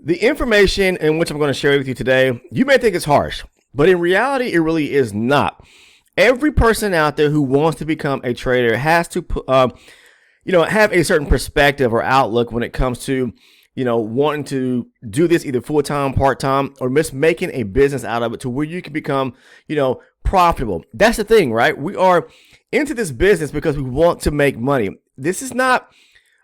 The information in which I'm going to share with you today, you may think it's harsh, but in reality, it really is not. Every person out there who wants to become a trader has to, have a certain perspective or outlook when it comes to, wanting to do this either full-time, part-time, or just making a business out of it to where you can become, profitable. That's the thing, right? We are into this business because we want to make money. This is not,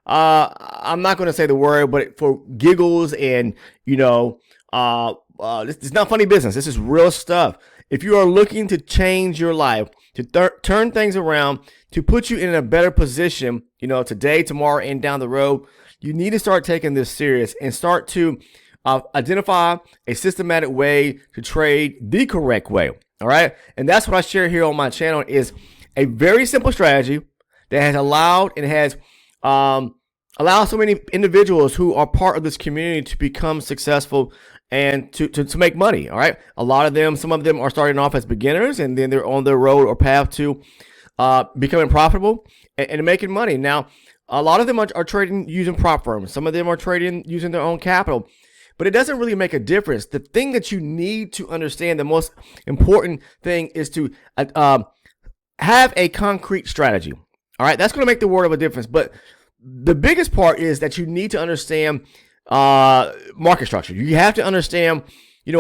I'm not going to say the word, but for giggles and, this is not funny business. This is real stuff. If you are looking to change your life, to turn things around, to put you in a better position, today, tomorrow, and down the road, you need to start taking this serious and start to identify a systematic way to trade the correct way. All right. And that's what I share here on my channel is a very simple strategy that has allowed and has allow so many individuals who are part of this community to become successful and to make money. All right. Some of them are starting off as beginners and then they're on their road or path to becoming profitable and making money. Now, a lot of them are trading using prop firms. Some of them are trading using their own capital, but it doesn't really make a difference. The thing that you need to understand, the most important thing is to have a concrete strategy. All right. That's going to make the world of a difference. But the biggest part is that you need to understand market structure. You have to understand,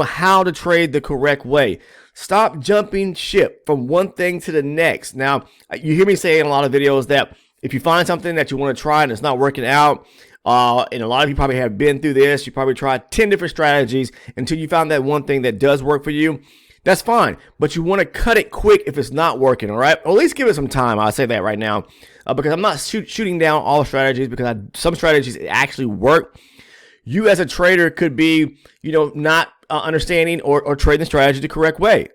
how to trade the correct way. Stop jumping ship from one thing to the next. Now, you hear me say in a lot of videos that if you find something that you want to try and it's not working out, and a lot of you probably have been through this, you probably tried 10 different strategies until you found that one thing that does work for you. That's fine, but you want to cut it quick if it's not working, all right? Or at least give it some time. I'll say that right now because I'm not shooting down all strategies because some strategies actually work. You as a trader could be, not understanding or trading the strategy the correct way.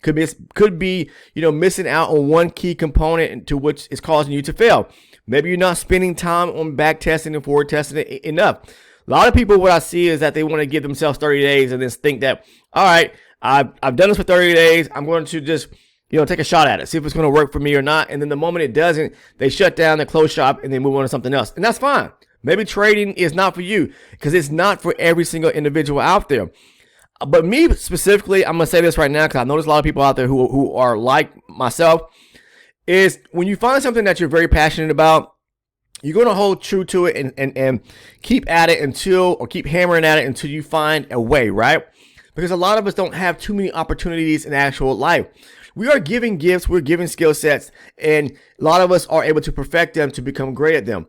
Could be, missing out on one key component to which is causing you to fail. Maybe you're not spending time on back testing and forward testing it enough. A lot of people, what I see is that they want to give themselves 30 days and then think that, all right, I've done this for 30 days. I'm going to just, take a shot at it, see if it's going to work for me or not. And then the moment it doesn't, they shut down, they close shop, and they move on to something else. And that's fine. Maybe trading is not for you because it's not for every single individual out there. But me specifically, I'm going to say this right now because I know there's a lot of people out there who are like myself, is when you find something that you're very passionate about, you're going to hold true to it and keep at it keep hammering at it until you find a way, right? Because a lot of us don't have too many opportunities in actual life. We are giving gifts, we're giving skill sets, and a lot of us are able to perfect them to become great at them.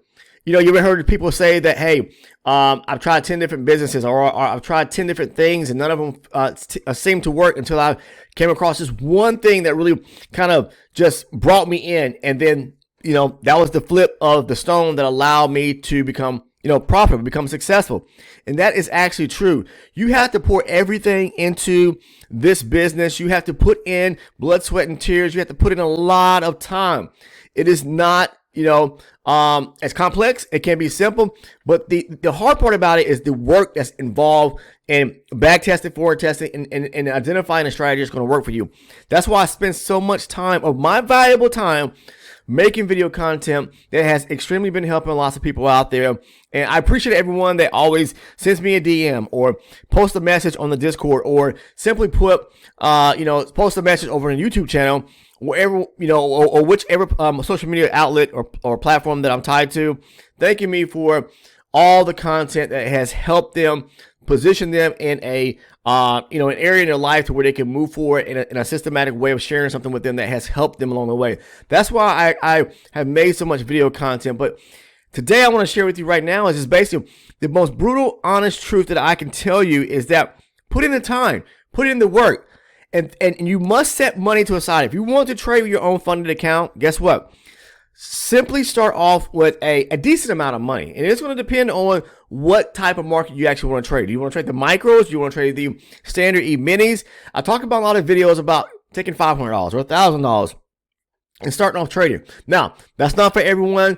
You ever heard people say that, hey, I've tried 10 different businesses or I've tried 10 different things and none of them seemed to work until I came across this one thing that really kind of just brought me in. And then, that was the flip of the stone that allowed me to become, profitable, become successful. And that is actually true. You have to pour everything into this business. You have to put in blood, sweat, and tears. You have to put in a lot of time. It is not, it's complex. It can be simple, but the hard part about it is the work that's involved in back testing, forward testing, and identifying a strategy that's going to work for you. That's why I spend so much time of my valuable time making video content that has extremely been helping lots of people out there. And I appreciate everyone that always sends me a DM or post a message on the Discord or simply post a message over on the YouTube channel, wherever, or whichever social media outlet or platform that I'm tied to, thanking me for all the content that has helped them position them in an area in their life to where they can move forward in a systematic way of sharing something with them that has helped them along the way. That's why I have made so much video content. But today I want to share with you right now is just basically the most brutal, honest truth that I can tell you is that put in the time, put in the work, and you must set money to aside. If you want to trade with your own funded account, guess what? Simply start off with a decent amount of money. And it's going to depend on what type of market you actually want to trade. Do you want to trade the micros? Do you want to trade the standard E-minis? I talk about a lot of videos about taking $500 or $1,000 and starting off trading. Now, that's not for everyone.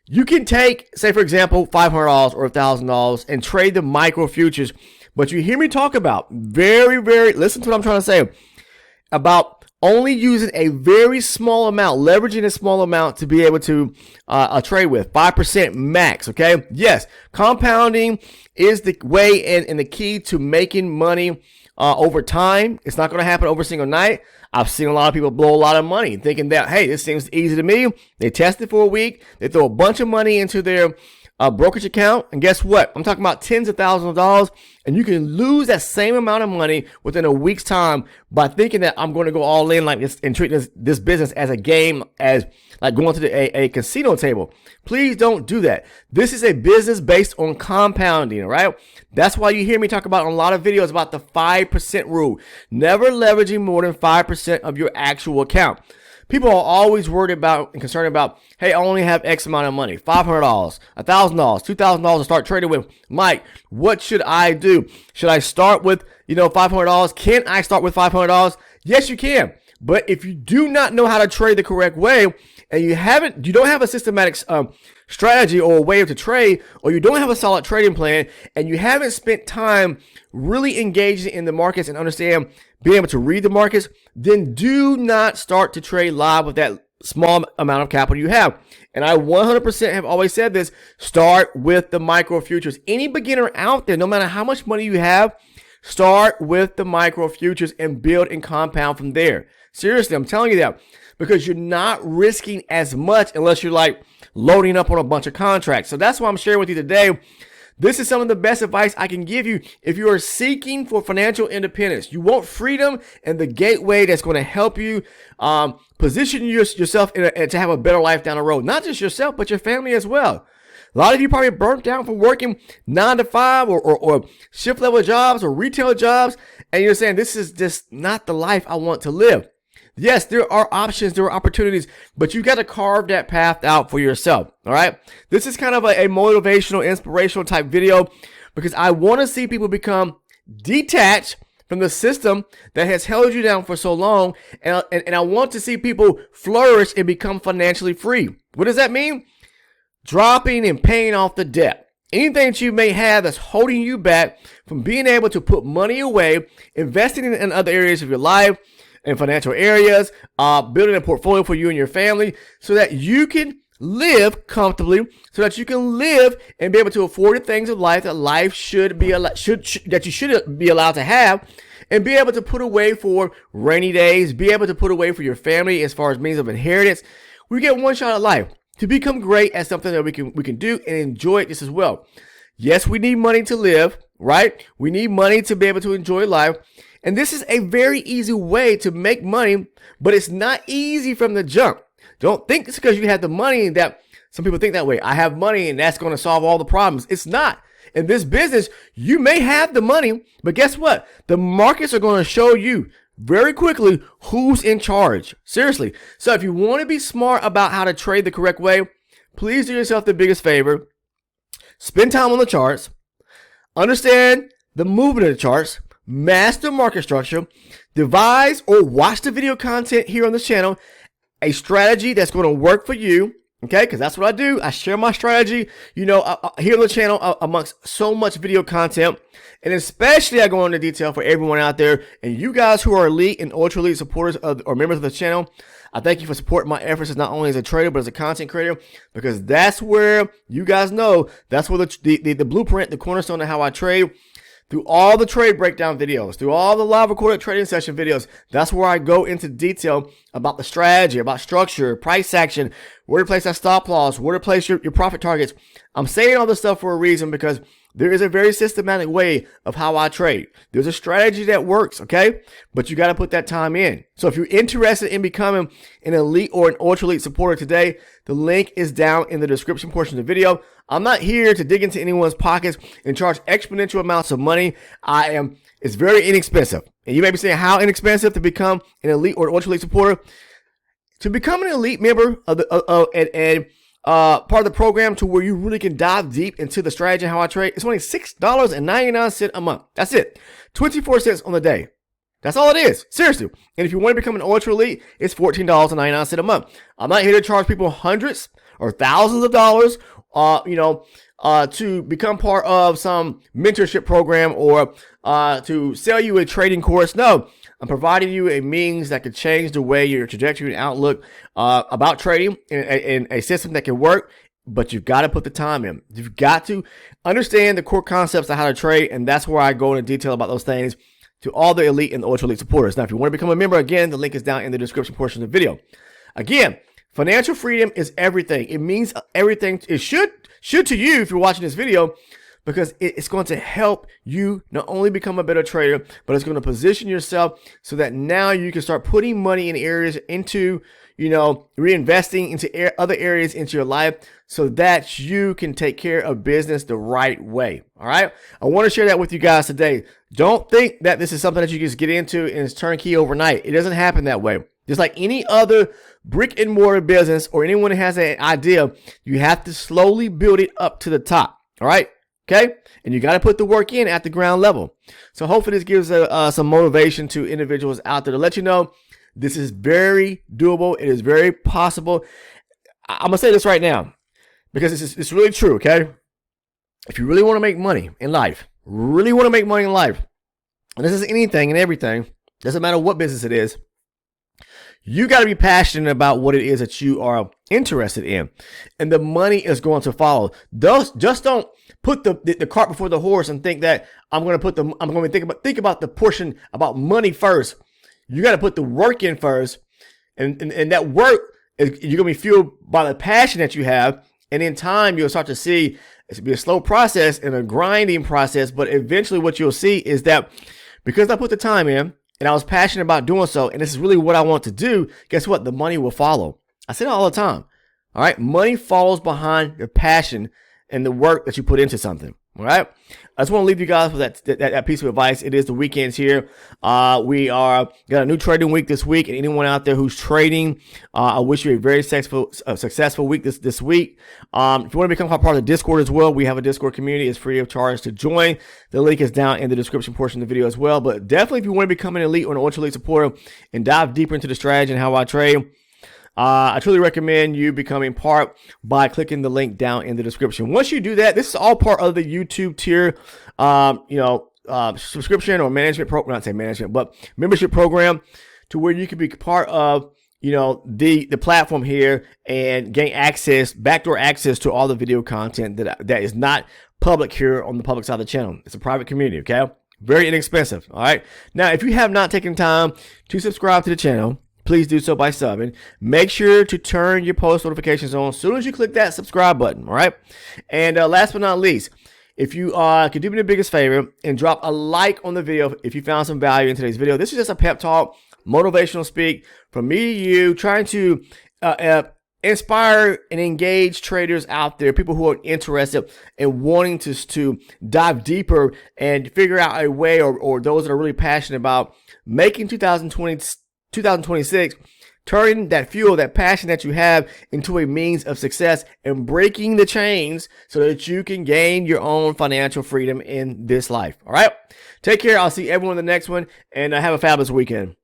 You can take, say, for example, $500 or $1,000 and trade the micro futures. But you hear me talk about listen to what I'm trying to say, about only using a very small amount, leveraging a small amount to be able to trade with, 5% max, okay? Yes, compounding is the way and the key to making money over time. It's not going to happen over a single night. I've seen a lot of people blow a lot of money thinking that, hey, this seems easy to me. They test it for a week. They throw a bunch of money into their brokerage account. And guess what? I'm talking about tens of thousands of dollars. And you can lose that same amount of money within a week's time by thinking that I'm going to go all in like this and treat this business as a game, as like going to a casino table. Please don't do that. This is a business based on compounding, all right? That's why you hear me talk about in a lot of videos about the 5% rule. Never leveraging more than 5% of your actual account. People are always worried about and concerned about, hey, I only have X amount of money, $500, $1,000, $2,000 to start trading with. Mike, what should I do? Should I start with, $500? Can I start with $500? Yes, you can. But if you do not know how to trade the correct way, and you don't have a systematic strategy or a way to trade, or you don't have a solid trading plan, and you haven't spent time really engaging in the markets and being able to read the markets, then do not start to trade live with that small amount of capital you have. And I 100% have always said this, start with the micro futures. Any beginner out there, no matter how much money you have, start with the micro futures and build and compound from there. Seriously, I'm telling you that, because you're not risking as much unless you're like loading up on a bunch of contracts. So that's why I'm sharing with you today. This is some of the best advice I can give you if you are seeking for financial independence. You want freedom and the gateway that's going to help you position yourself to have a better life down the road. Not just yourself, but your family as well. A lot of you probably burnt out from working 9 to 5 or shift level jobs or retail jobs, and you're saying this is just not the life I want to live. Yes, there are options, there are opportunities, but you got to carve that path out for yourself, all right? This is kind of a motivational, inspirational type video because I want to see people become detached from the system that has held you down for so long, and I want to see people flourish and become financially free. What does that mean? Dropping and paying off the debt. Anything that you may have that's holding you back from being able to put money away, investing in other areas of your life, in financial areas, building a portfolio for you and your family so that you can live comfortably, so that you can live and be able to afford the things of life that life should be that you should be allowed to have, and be able to put away for rainy days, be able to put away for your family as far as means of inheritance. We get one shot at life to become great at something that we can do and enjoy it just as well. Yes, we need money to live, right? We need money to be able to enjoy life. And this is a very easy way to make money, but it's not easy from the jump. Don't think it's because you have the money that some people think that way. I have money and that's going to solve all the problems. It's not. In this business, you may have the money, but guess what? The markets are going to show you very quickly who's in charge. Seriously. So if you want to be smart about how to trade the correct way, please do yourself the biggest favor. Spend time on the charts. Understand the movement of the charts. Master market structure, devise or watch the video content here on this channel, a strategy that's going to work for you, okay? Because that's what I do. I share my strategy, here on the channel amongst so much video content, and especially I go into detail for everyone out there, and you guys who are elite and ultra elite supporters or members of the channel. I thank you for supporting my efforts as not only as a trader, but as a content creator, because that's where you guys know, that's where the blueprint, the cornerstone of how I trade. Through all the trade breakdown videos, through all the live recorded trading session videos, that's where I go into detail about the strategy, about structure, price action, where to place that stop loss, where to place your profit targets. I'm saying all this stuff for a reason because there is a very systematic way of how I trade. There's a strategy that works, okay? But you got to put that time in. So if you're interested in becoming an elite or an ultra elite supporter today, the link is down in the description portion of the video. I'm not here to dig into anyone's pockets and charge exponential amounts of money. It's very inexpensive. And you may be saying, how inexpensive to become an elite or ultra elite supporter? To become an elite member of part of the program to where you really can dive deep into the strategy and how I trade, it's only $6.99 a month. That's it. 24 cents on the day. That's all it is. Seriously. And if you want to become an ultra elite, it's $14.99 a month. I'm not here to charge people hundreds or thousands of dollars, to become part of some mentorship program or to sell you a trading course. No, I'm providing you a means that could change the way your trajectory and outlook about trading in a system that can work. But you've got to put the time in. You've got to understand the core concepts of how to trade, and that's where I go into detail about those things to all the elite and the ultra elite supporters. Now, if you want to become a member, again, the link is down in the description portion of the video. Again, financial freedom is everything. It means everything. It should to you if you're watching this video, because it's going to help you not only become a better trader, but it's going to position yourself so that now you can start putting money in areas into, reinvesting into other areas into your life so that you can take care of business the right way. All right. I want to share that with you guys today. Don't think that this is something that you just get into and it's turnkey overnight. It doesn't happen that way. Just like any other brick and mortar business or anyone who has an idea, you have to slowly build it up to the top. All right. Okay. And you got to put the work in at the ground level. So hopefully this gives some motivation to individuals out there to let you know this is very doable. It is very possible. I'm going to say this right now because it's really true. Okay. If you really want to make money in life, and this is anything and everything, doesn't matter what business it is, you got to be passionate about what it is that you are interested in, and the money is going to follow. Just don't put the cart before the horse and think that I'm going to think about the portion about money first. You got to put the work in first, and that work is you're going to be fueled by the passion that you have, and in time you'll start to see it's going to be a slow process and a grinding process, but eventually what you'll see is that because I put the time in and I was passionate about doing so, and this is really what I want to do, guess what? The money will follow. I say that all the time. All right. Money follows behind your passion and the work that you put into something. All right. I just want to leave you guys with that piece of advice. It is the weekends here. We got a new trading week this week, and anyone out there who's trading, I wish you a very successful week this week. If you want to become part of the Discord as well, we have a Discord community. It's free of charge to join. The link is down in the description portion of the video as well. But definitely, if you want to become an elite or an ultra elite supporter and dive deeper into the strategy and how I trade, I truly recommend you becoming part by clicking the link down in the description. Once you do that, this is all part of the YouTube tier, subscription or management program, not say management, but membership program, to where you can be part of, the platform here and gain backdoor access to all the video content that is not public here on the public side of the channel. It's a private community. Okay. Very inexpensive. All right. Now, if you have not taken time to subscribe to the channel, please do so by subbing. Make sure to turn your post notifications on as soon as you click that subscribe button. All right. And last but not least, if you could do me the biggest favor and drop a like on the video if you found some value in today's video. This is just a pep talk, motivational speak from me to you, trying to inspire and engage traders out there, people who are interested in wanting to dive deeper and figure out a way, or those that are really passionate about making 2026, turning that fuel, that passion that you have into a means of success and breaking the chains so that you can gain your own financial freedom in this life. All right. Take care. I'll see everyone in the next one, and have a fabulous weekend.